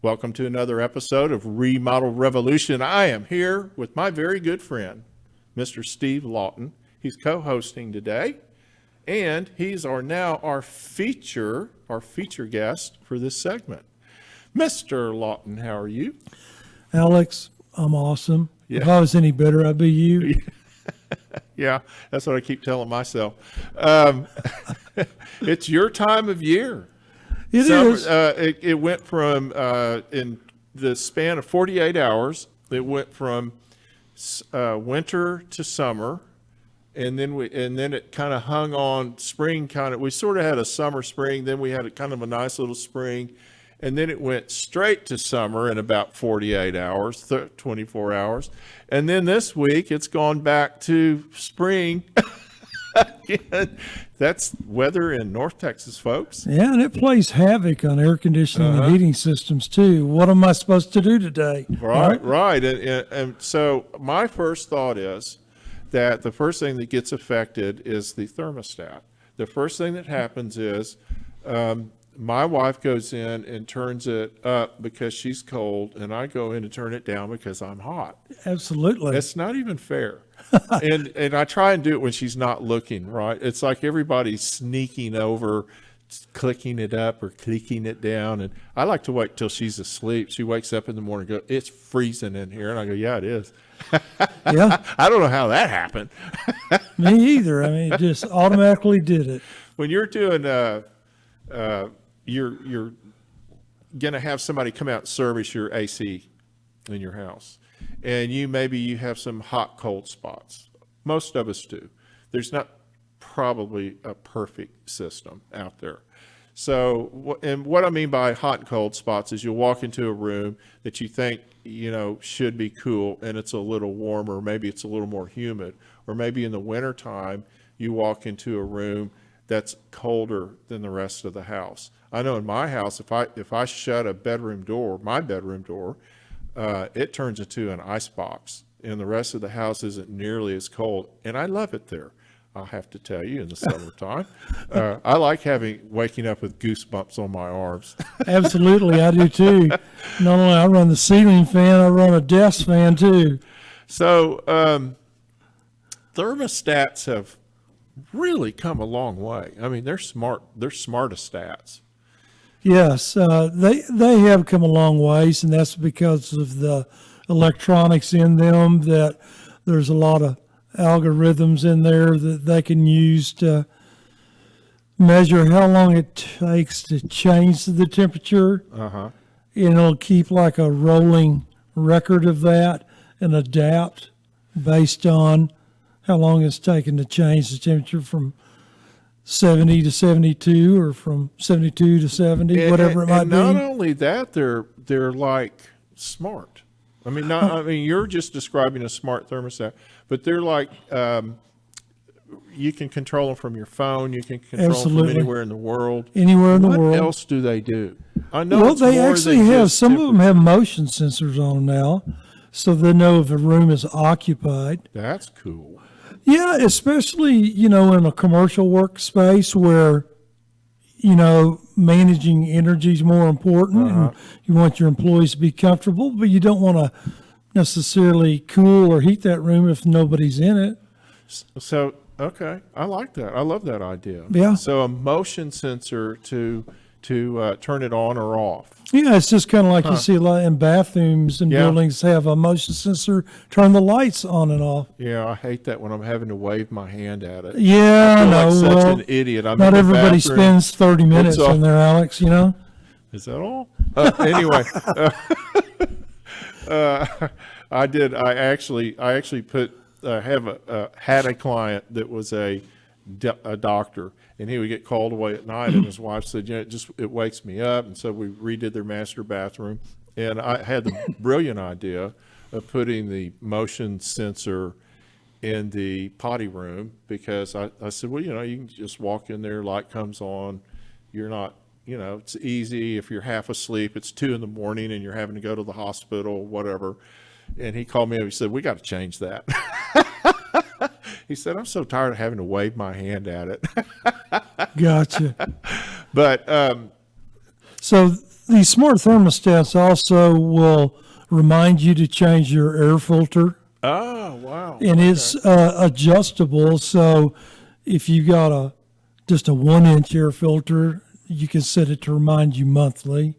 Welcome to another episode of Remodel Revolution. I am here with my very good friend, Mr. Steve Lauten. He's co-hosting today, and he's our feature guest for this segment. Mr. Lauten, how are you? Alex, I'm awesome. Yeah. If I was any better, I'd be you. Yeah, that's what I keep telling myself. It's your time of year. It is. It went from, in the span of 48 hours, it went from winter to summer, and then it kind of hung on spring. We sort of had a summer, spring, then we had a kind of a nice little spring, and then it went straight to summer in about 48 hours, 24 hours. And then this week, it's gone back to spring. That's weather in North Texas, folks. Yeah, and it plays havoc on air conditioning and heating systems, too. What am I supposed to do today? Right. And so my first thought is that the first thing that gets affected is the thermostat. The first thing that happens is my wife goes in and turns it up because she's cold, and I go in and turn it down because I'm hot. Absolutely. It's not even fair. and I try and do it when she's not looking, right? It's like everybody's sneaking over, clicking it up or clicking it down. And I like to wait till she's asleep. She wakes up in the morning and goes, "It's freezing in here." And I go, "Yeah, it is." Yeah. I don't know how that happened. Me either. I mean, it just automatically did it. When you're doing, you're going to have somebody come out and service your AC in your house. And maybe you have some hot, cold spots. Most of us do. There's not probably a perfect system out there. So, what I mean by hot and cold spots is you'll walk into a room that you think, should be cool, and it's a little warmer. Maybe it's a little more humid. Or maybe in the wintertime, you walk into a room that's colder than the rest of the house. I know in my house, if I shut a bedroom door, my bedroom door, it turns into an ice box, and the rest of the house isn't nearly as cold. And I love it there. I'll have to tell you, in the summertime, I like waking up with goosebumps on my arms. Absolutely, I do too. Not only I run the ceiling fan, I run a desk fan too. So thermostats have really come a long way. I mean, they're smart. They're smartostats. Yes, they have come a long ways, and that's because of the electronics in them, that there's a lot of algorithms in there that they can use to measure how long it takes to change the temperature. And it'll keep like a rolling record of that and adapt based on how long it's taken to change the temperature from 70 to 72 or from 72 to 70, whatever it might be. Not only that, they're like smart. I mean, you're just describing a smart thermostat, but they're like, you can control them from your phone. You can control them from anywhere in the world. Anywhere in the world. What else do they do? I know. Well, they actually have, some of them have motion sensors on them now, so they know if a room is occupied. That's cool. Yeah, especially, in a commercial workspace where, managing energy is more important, and you want your employees to be comfortable, but you don't want to necessarily cool or heat that room if nobody's in it. So, okay, I like that. I love that idea. Yeah. So a motion sensor to turn it on or off. Yeah, it's just kind of like you see a lot in bathrooms and buildings have a motion sensor, turn the lights on and off. Yeah, I hate that when I'm having to wave my hand at it. Yeah, I feel like such an idiot. Not everybody spends 30 minutes in there, Alex, Is that all? Anyway, I actually had a client that was a doctor, and he would get called away at night, and his wife said, it wakes me up. And so we redid their master bathroom, and I had the brilliant idea of putting the motion sensor in the potty room, because I said, well, you can just walk in there, light comes on, you're not, it's easy. If you're half asleep, it's 2 a.m. and you're having to go to the hospital, whatever. And he called me up, he said, we got to change that. He said, I'm so tired of having to wave my hand at it. Gotcha. But so these smart thermostats also will remind you to change your air filter, Oh, wow. and it's adjustable. So if you got just a 1 inch air filter, you can set it to remind you monthly.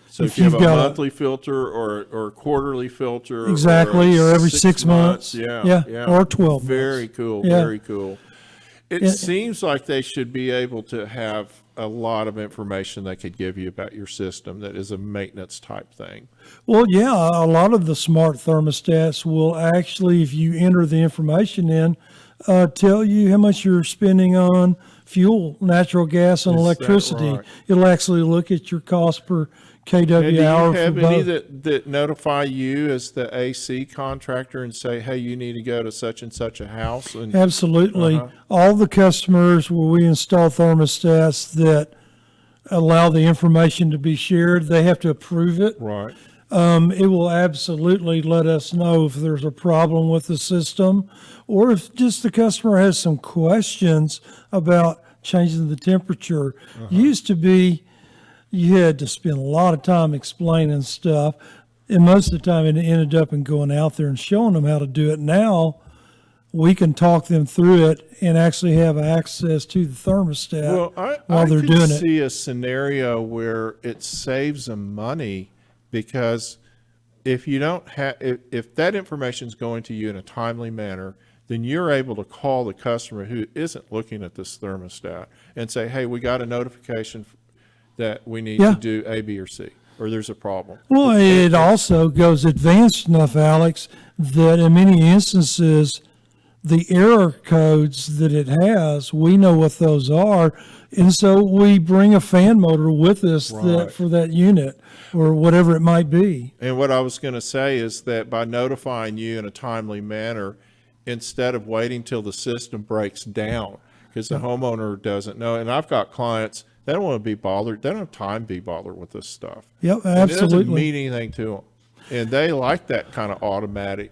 So if you have a monthly filter or a quarterly filter, Exactly, or every 6 months. Yeah, or 12 very months. cool, Yeah. very cool. It seems like they should be able to have a lot of information they could give you about your system that is a maintenance type thing. Well, yeah, a lot of the smart thermostats will actually, if you enter the information in, tell you how much you're spending on fuel, natural gas, and Is that electricity. right? It'll actually look at your cost per And do kW you hour for have any both. that notify you as the AC contractor and say, hey, you need to go to such and such a house? And Absolutely. All the customers where we install thermostats that allow the information to be shared, they have to approve it. right. It will absolutely let us know if there's a problem with the system, or if just the customer has some questions about changing the temperature. Used to be, you had to spend a lot of time explaining stuff, and most of the time it ended up in going out there and showing them how to do it. Now we can talk them through it and actually have access to the thermostat Well, while I they're could doing it. see a scenario where it saves them money because if you don't have, if that information is going to you in a timely manner, then you're able to call the customer who isn't looking at this thermostat and say, hey, we got a notification that we need Yeah. to do A, B, or C, or there's a problem. Well, it also goes advanced enough, Alex, that in many instances, the error codes that it has, we know what those are. And so we bring a fan motor with us Right. for that unit or whatever it might be. And what I was going to say is that by notifying you in a timely manner, instead of waiting till the system breaks down, because the homeowner doesn't know, and I've got clients, they don't want to be bothered. They don't have time to be bothered with this stuff. Yep, And it doesn't absolutely. mean anything to them. And they like that kind of automatic.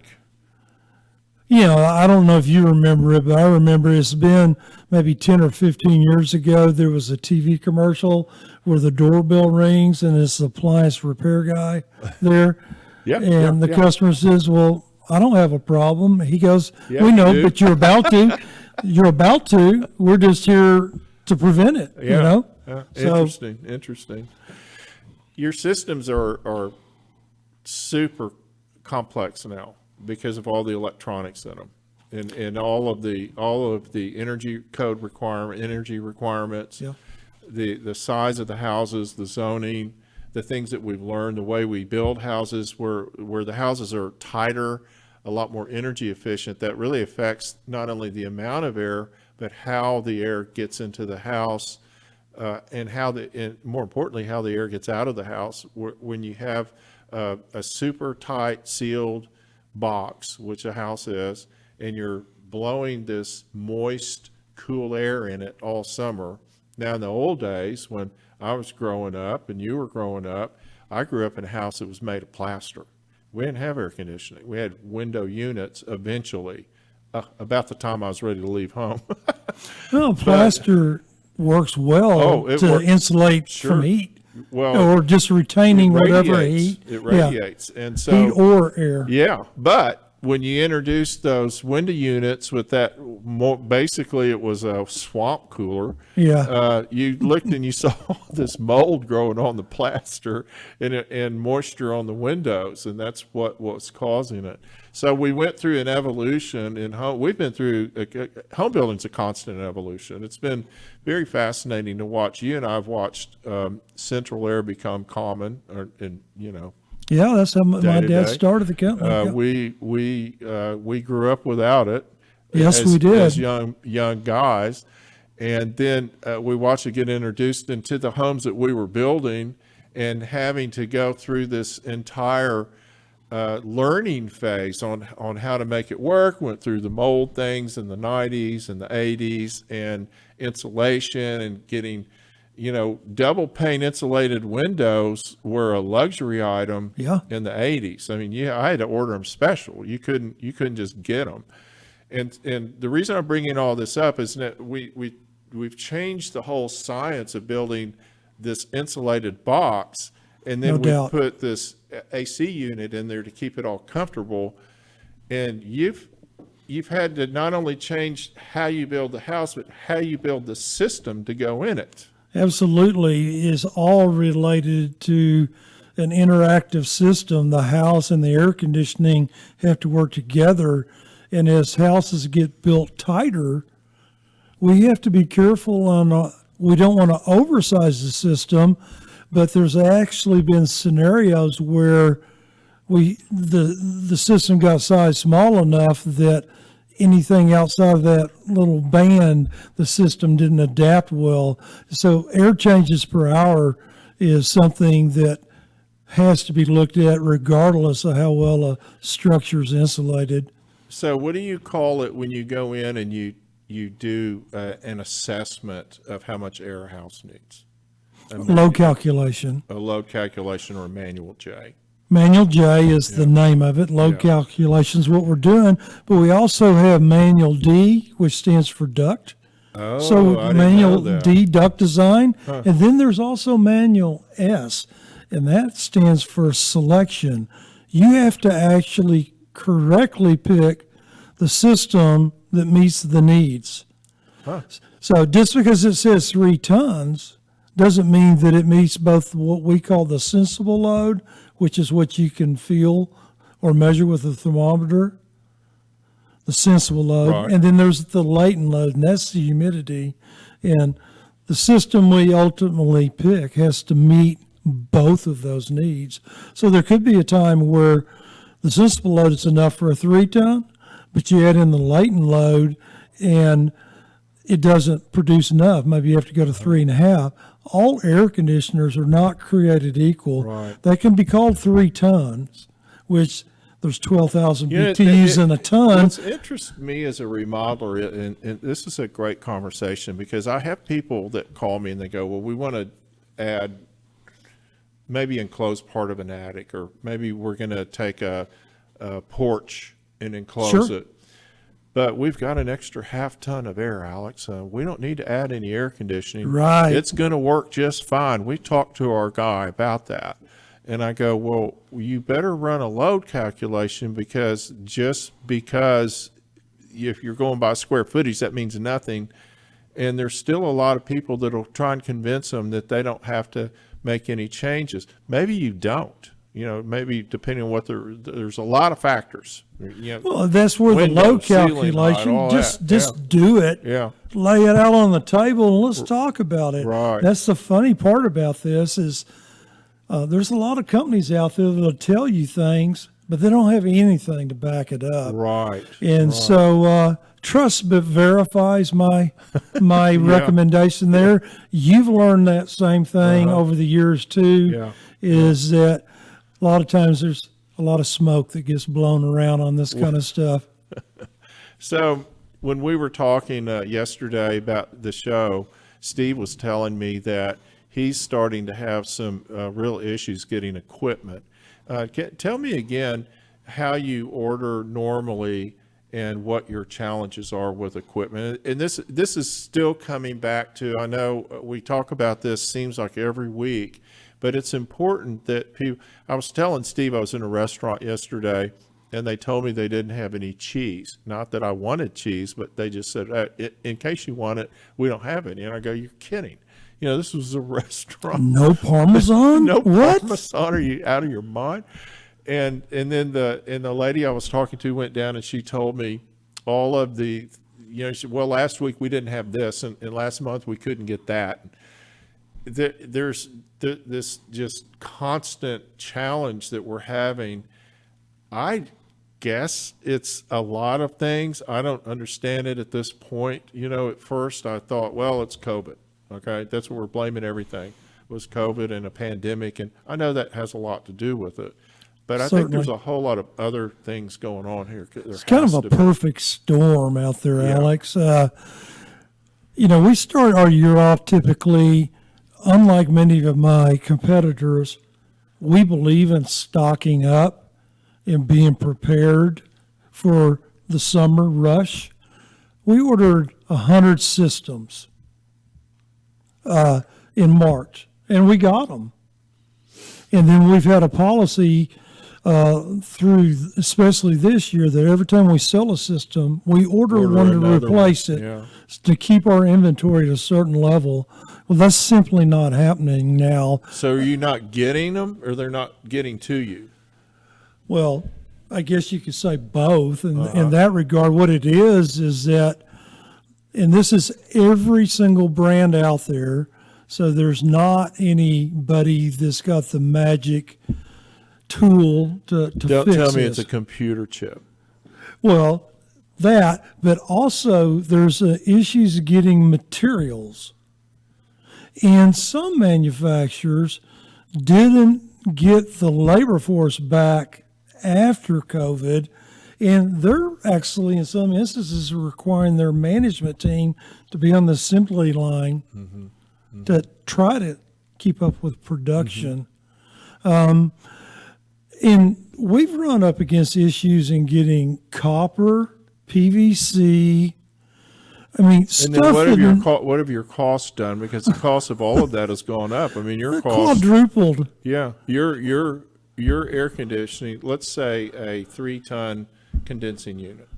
You know, I don't know if you remember it, but I remember it's been maybe 10 or 15 years ago. There was a TV commercial where the doorbell rings and it's the appliance repair guy there. Yeah, And yeah, the yeah. customer says, well, I don't have a problem. He goes, Yeah, we you know, do. but you're about to. You're about to. We're just here to prevent it, you Yeah. know? Yeah. So- Interesting. Your systems are super complex now because of all the electronics in them and all of the energy requirements, Yeah. the size of the houses, the zoning, the things that we've learned, the way we build houses where the houses are tighter, a lot more energy efficient. That really affects not only the amount of air, but how the air gets into the house, and more importantly, how the air gets out of the house. When you have a super tight sealed box, which a house is, and you're blowing this moist, cool air in it all summer. Now, in the old days, when I was growing up and you were growing up, I grew up in a house that was made of plaster. We didn't have air conditioning. We had window units eventually, about the time I was ready to leave home. Well, plaster works well Oh, it to works. insulate Sure. from heat Well, or just retaining whatever radiates. heat. It Yeah, radiates. And so, heat or air. yeah, but when you introduce those window units with that, basically it was a swamp cooler. Yeah. You looked and you saw this mold growing on the plaster and moisture on the windows, and that's what was causing it. So we went through an evolution in home. We've been through home building's a constant evolution. It's been very fascinating to watch. You and I have watched central air become common, Yeah, that's how my Day to dad day. started the company. Yeah. We grew up without it. Yes, we did. As young guys, and then we watched it get introduced into the homes that we were building, and having to go through this entire learning phase on how to make it work. Went through the mold things in the 90s and the 80s, and insulation and getting. Double pane insulated windows were a luxury item Yeah. in the 80s. I mean, I had to order them special. You couldn't just get them. And the reason I'm bringing all this up is that we've changed the whole science of building this insulated box, And then No we doubt. put this AC unit in there to keep it all comfortable. And you've had to not only change how you build the house, but how you build the system to go in it. Absolutely, is all related to an interactive system. The house and the air conditioning have to work together. And as houses get built tighter, we have to be careful on, we don't want to oversize the system, but there's actually been scenarios where the system got sized small enough that anything outside of that little band, the system didn't adapt well. So air changes per hour is something that has to be looked at regardless of how well a structure is insulated. So what do you call it when you go in and you do an assessment of how much air a house needs? Load calculation. A load calculation or a manual J? Manual J is the name of it. Load calculation is what we're doing. But we also have manual D, which stands for duct. Oh, So I didn't manual know that. D, duct design. And then there's also manual S, and that stands for selection. You have to actually correctly pick the system that meets the needs. So just because it says 3 tons doesn't mean that it meets both what we call the sensible load, which is what you can feel or measure with a thermometer, the sensible load, Right. and then there's the latent load, and that's the humidity. And the system we ultimately pick has to meet both of those needs. So there could be a time where the sensible load is enough for a 3 ton, but you add in the latent load and it doesn't produce enough. Maybe you have to go to 3.5. All air conditioners are not created equal. Right. They can be called 3 tons, which there's 12,000 You know, BTUs in a ton. What's interests me as a remodeler, and this is a great conversation because I have people that call me and they go, well, we want to add maybe enclose part of an attic, or maybe we're going to take a porch and enclose Sure. it. But we've got an extra 1/2 ton of air, Alex. We don't need to add any air conditioning. Right. It's going to work just fine. We talked to our guy about that. And I go, well, you better run a load calculation because just because if you're going by square footage, that means nothing. And there's still a lot of people that'll try and convince them that they don't have to make any changes. Maybe you don't. You know, maybe depending on what there's a lot of factors. You know, Well, that's where window, the load ceiling height, calculation, all just that. do it. Yeah. Lay it out on the table and let's talk about it. Right. That's the funny part about this is there's a lot of companies out there that'll tell you things, but they don't have anything to back it up. Right. And so trust but verifies my recommendation there. You've learned that same thing over the years too. Yeah. Is that a lot of times there's a lot of smoke that gets blown around on this kind of stuff. So when we were talking yesterday about the show, Steve was telling me that he's starting to have some real issues getting equipment. Tell me again how you order normally and what your challenges are with equipment. And this is still coming back to, I know we talk about this seems like every week, but it's important that people, I was telling Steve, I was in a restaurant yesterday and they told me they didn't have any cheese. Not that I wanted cheese, but they just said, in case you want it, we don't have any. And I go, you're kidding. You know, this was a restaurant. No Parmesan? No What? Parmesan. Are you out of your mind? And then the lady I was talking to went down and she told me all of the, you know, she said, well, last week we didn't have this, and last month we couldn't get that. There's this just constant challenge that we're having. I guess it's a lot of things. I don't understand it at this point. You know, at first I thought, well, it's COVID. Okay, that's what we're blaming everything, was COVID and a pandemic. And I know that has a lot to do with it. But I think Certainly. there's a whole lot of other things going on here. It's kind of a perfect storm out there, Alex. You know, we start our year off typically, unlike many of my competitors, we believe in stocking up and being prepared for the summer rush. We ordered 100 systems in March, and we got them. And then we've had a policy through, especially this year, that every time we sell a system, we order one to another replace one. it Yeah. to keep our inventory at a certain level. Well, that's simply not happening now. So are you not getting them, or they're not getting to you? Well, I guess you could say both. And in that regard, what it is that, and this is every single brand out there, so there's not anybody that's got the magic tool to Don't fix tell me this. it's a computer chip. Well, that, but also there's issues getting materials. And some manufacturers didn't get the labor force back after COVID, and they're actually, in some instances, requiring their management team to be on the assembly line to try to keep up with production. And we've run up against issues in getting copper, PVC. I mean, And stuff then that what have your costs done? Because the cost of all of that has gone up. I mean, your cost, quadrupled. yeah, your air conditioning. Let's say a 3-ton condensing unit.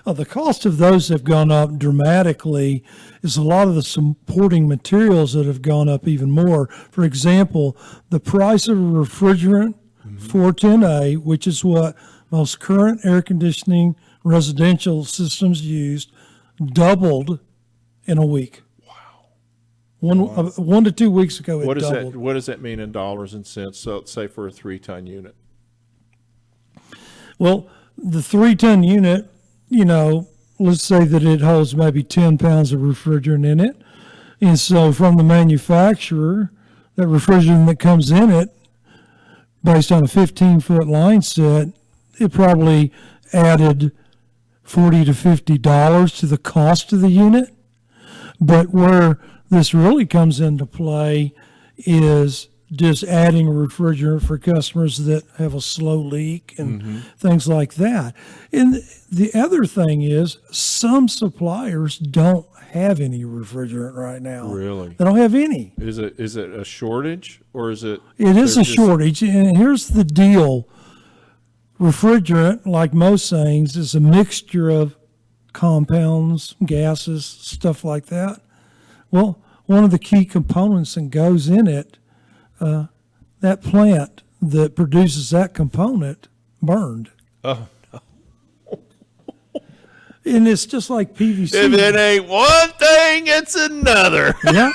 The cost of those have gone up dramatically. Is a lot of the supporting materials that have gone up even more. For example, the price of a refrigerant 410A, which is what most current air conditioning residential systems used, doubled in a week. Wow. 1 to 2 weeks ago, it doubled. What does that mean in dollars and cents? So let's say for a 3-ton unit. Well, the 3-ton unit, let's say that it holds maybe 10 pounds of refrigerant in it. And so from the manufacturer, that refrigerant that comes in it, based on a 15-foot line set, it probably added $40 to $50 to the cost of the unit. But where this really comes into play is just adding refrigerant for customers that have a slow leak and things like that. And the other thing is some suppliers don't have any refrigerant right now. Really? They don't have any. Is it a shortage, or is it? It is a shortage. And here's the deal. Refrigerant, like most things, is a mixture of compounds, gases, stuff like that. Well, one of the key components that goes in it, that plant that produces that component burned. Oh, And it's just like PVC. if it ain't one thing, it's another. Yeah.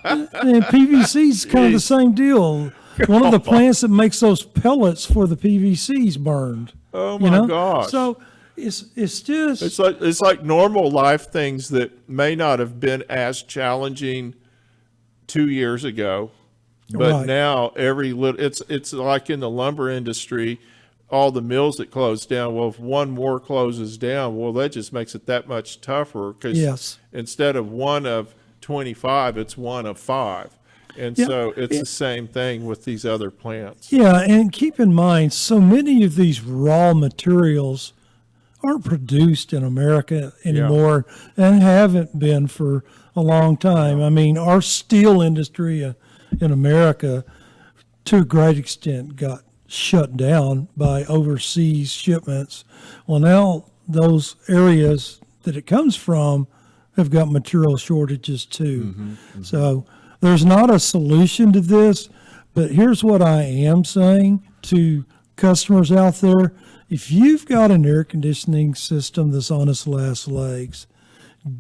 And PVC's kind of the same deal. One of the plants that makes those pellets for the PVC's burned. Oh my gosh! So it's just It's like normal life things that may not have been as challenging 2 years ago, but Right. now every little it's like in the lumber industry, all the mills that close down. Well, if one more closes down, well, that just makes it that much tougher because Yes. instead of one of 25, it's one of 5. And Yeah. so it's the same thing with these other plants. Yeah, and keep in mind, so many of these raw materials aren't produced in America anymore and haven't been for a long time. I mean, our steel industry in America, to a great extent, got shut down by overseas shipments. Well, now those areas that it comes from have got material shortages too. So there's not a solution to this, but here's what I am saying to customers out there. If you've got an air conditioning system that's on its last legs,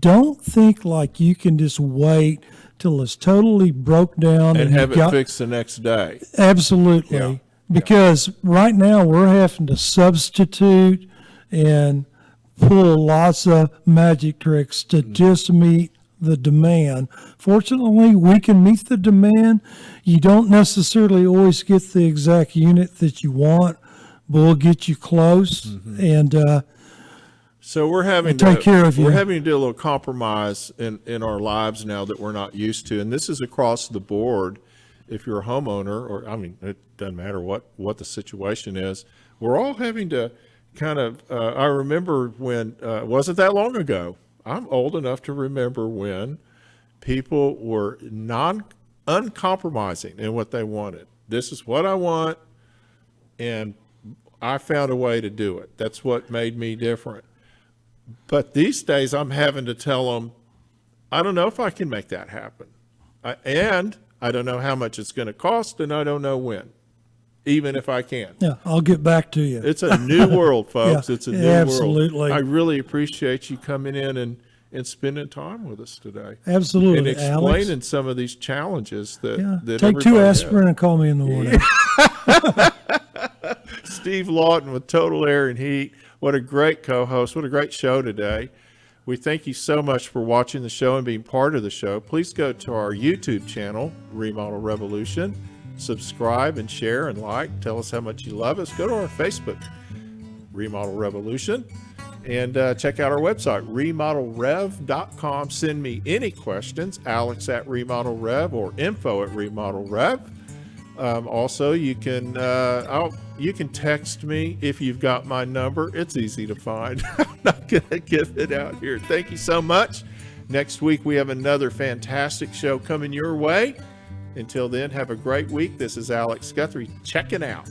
don't think like you can just wait till it's totally broke down And have you've it fixed the next day. Absolutely. Yeah. Because right now we're having to substitute and pull lots of magic tricks to just meet the demand. Fortunately, we can meet the demand. You don't necessarily always get the exact unit that you want, but we'll get you close. And So we're having We'll take care of you. We're having to do a little compromise in our lives now that we're not used to, and this is across the board. If you're a homeowner, or I mean, it doesn't matter what the situation is, we're all having to kind of. I remember when it wasn't that long ago. I'm old enough to remember when people were uncompromising in what they wanted. This is what I want, and I found a way to do it. That's what made me different. But these days, I'm having to tell them, I don't know if I can make that happen. And I don't know how much it's going to cost, and I don't know when, even if I can. Yeah, I'll get back to you. It's a new world, folks. Yeah, It's a new absolutely. world. I really appreciate you coming in and spending time with us today. Absolutely, And explaining Alex. some of these challenges that Take everybody 2 has. aspirin and call me in the morning. Steve Lauten with Total Air and Heat. What a great co-host. What a great show today. We thank you so much for watching the show and being part of the show. Please go to our YouTube channel, Remodel Revolution. Subscribe and share and like. Tell us how much you love us. Go to our Facebook, Remodel Revolution. And check out our website, remodelrev.com. Send me any questions, Alex at remodelrev or info at remodelrev. Also, you can text me if you've got my number. It's easy to find. I'm not going to give it out here. Thank you so much. Next week, we have another fantastic show coming your way. Until then, have a great week. This is Alex Guthrie checking out.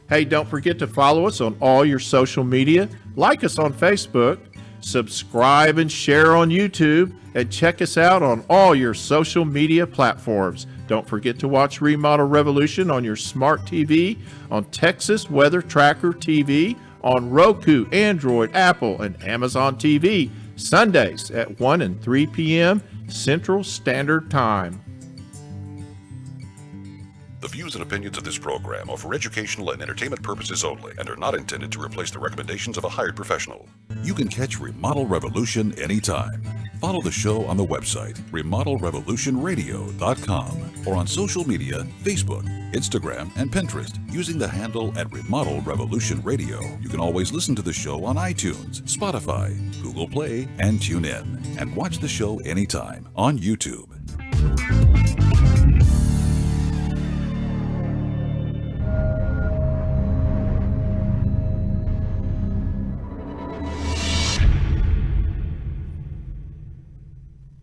Hey, don't forget to follow us on all your social media. Like us on Facebook. Subscribe and share on YouTube. And check us out on all your social media platforms. Don't forget to watch Remodel Revolution on your smart TV, on Texas Weather Tracker TV, on Roku, Android, Apple, and Amazon TV, Sundays at 1 and 3 p.m. Central Standard Time. The views and opinions of this program are for educational and entertainment purposes only and are not intended to replace the recommendations of a hired professional. You can catch Remodel Revolution anytime. Follow the show on the website, remodelrevolutionradio.com, or on social media, Facebook, Instagram, and Pinterest, using the handle at Remodel Revolution Radio. You can always listen to the show on iTunes, Spotify, Google Play, and TuneIn, and watch the show anytime on YouTube.